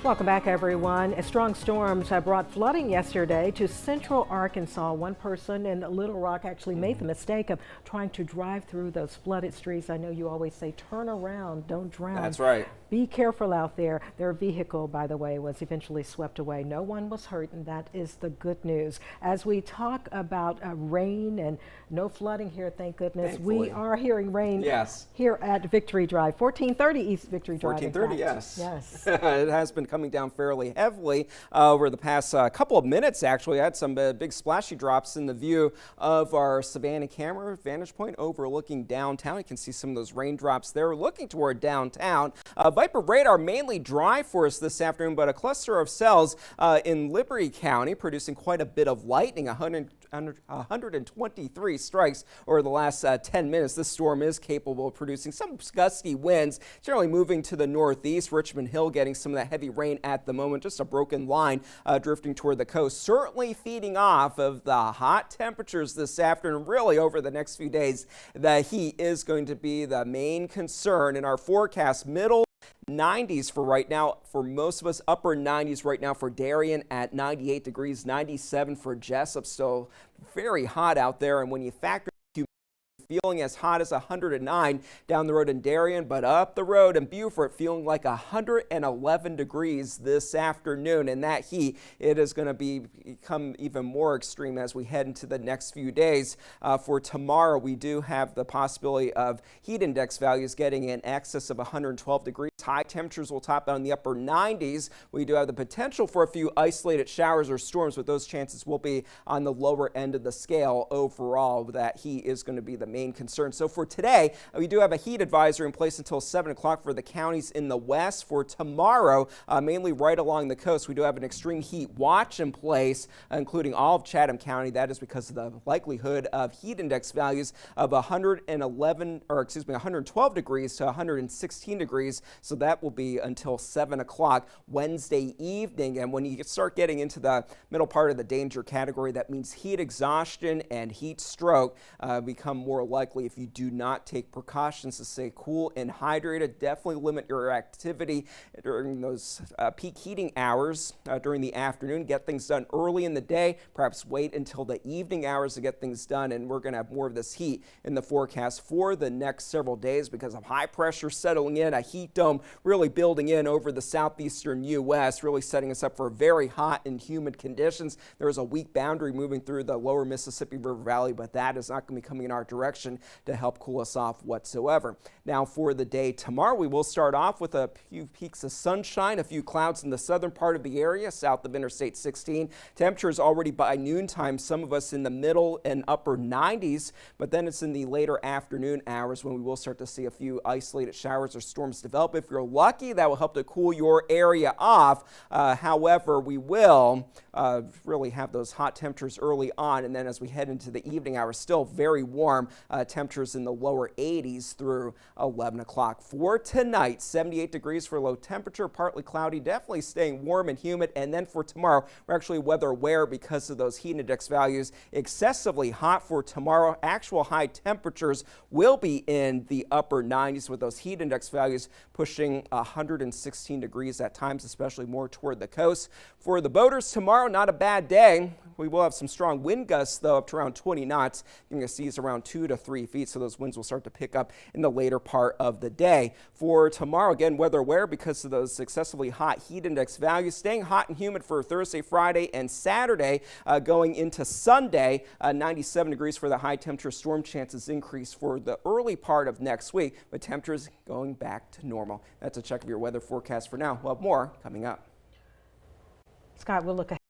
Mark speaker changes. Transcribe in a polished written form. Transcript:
Speaker 1: Welcome back, everyone. Strong storms brought flooding yesterday to central Arkansas. One person in Little Rock actually made the mistake of trying to drive through those flooded streets. I know you always say, turn around, don't drown.
Speaker 2: That's right.
Speaker 1: Be careful out there. Their vehicle, by the way, was eventually swept away. No one was hurt, and that is the good news. As we talk about rain and no flooding here, thank goodness.
Speaker 2: Thankfully.
Speaker 1: We are hearing rain
Speaker 2: Yes.
Speaker 1: here at Victory Drive, 1430 East Victory Drive.
Speaker 2: 1430, yes.
Speaker 1: Yes.
Speaker 2: It has been coming down fairly heavily over the past couple of minutes, actually. I had some big splashy drops in the view of our Savannah camera vantage point overlooking downtown. You can see some of those raindrops there looking toward downtown. Viper radar mainly dry for us this afternoon, but a cluster of cells in Liberty County producing quite a bit of lightning, 123 strikes over the last 10 minutes. This storm is capable of producing some gusty winds, generally moving to the northeast. Richmond Hill getting some of that heavy rain at the moment, just a broken line drifting toward the coast, certainly feeding off of the hot temperatures this afternoon. Really over the next few days, the heat is going to be the main concern in our forecast. Middle 90s for right now for most of us, upper 90s right now for Darien at 98 degrees, 97 for Jessup. Still very hot out there, and when you factor feeling as hot as 109 down the road in Darien, but up the road in Beaufort feeling like 111 degrees this afternoon. And that heat, it is going to become even more extreme as we head into the next few days. For tomorrow, we do have the possibility of heat index values getting in excess of 112 degrees. High temperatures will top out in the upper 90s. We do have the potential for a few isolated showers or storms, but those chances will be on the lower end of the scale overall. That heat is going to be the main concern. So for today, we do have a heat advisory in place until 7 o'clock for the counties in the west. For tomorrow, mainly right along the coast, we do have an extreme heat watch in place, including all of Chatham County. That is because of the likelihood of heat index values of 112 degrees to 116 degrees. So that will be until 7 o'clock Wednesday evening. And when you start getting into the middle part of the danger category, that means heat exhaustion and heat stroke become more likely if you do not take precautions to stay cool and hydrated. Definitely limit your activity during those peak heating hours during the afternoon. Get things done early in the day. Perhaps wait until the evening hours to get things done. And we're going to have more of this heat in the forecast for the next several days because of high pressure settling in, a heat dome really building in over the southeastern U.S., really setting us up for very hot and humid conditions. There is a weak boundary moving through the lower Mississippi River Valley, but that is not going to be coming in our direction to help cool us off whatsoever. Now for the day tomorrow, we will start off with a few peaks of sunshine, a few clouds in the southern part of the area south of Interstate 16. Temperatures already by noontime, some of us in the middle and upper 90s, but then it's in the later afternoon hours when we will start to see a few isolated showers or storms develop. If you're lucky, that will help to cool your area off. However, we will really have those hot temperatures early on, and then as we head into the evening hours, still very warm. Temperatures in the lower 80s through 11 o'clock. For tonight, 78 degrees for low temperature, partly cloudy, definitely staying warm and humid. And then for tomorrow, we're actually weather aware because of those heat index values. Excessively hot for tomorrow. Actual high temperatures will be in the upper 90s with those heat index values pushing 116 degrees at times, especially more toward the coast. For the boaters tomorrow, not a bad day. We will have some strong wind gusts, though, up to around 20 knots, giving us seas around 2 to 3 feet, so those winds will start to pick up in the later part of the day. For tomorrow, again, weather aware because of those excessively hot heat index values. Staying hot and humid for Thursday, Friday, and Saturday. Going into Sunday, 97 degrees for the high temperature. Storm chances increase for the early part of next week, but temperatures going back to normal. That's a check of your weather forecast for now. We'll have more coming up.
Speaker 1: Scott, we'll look ahead.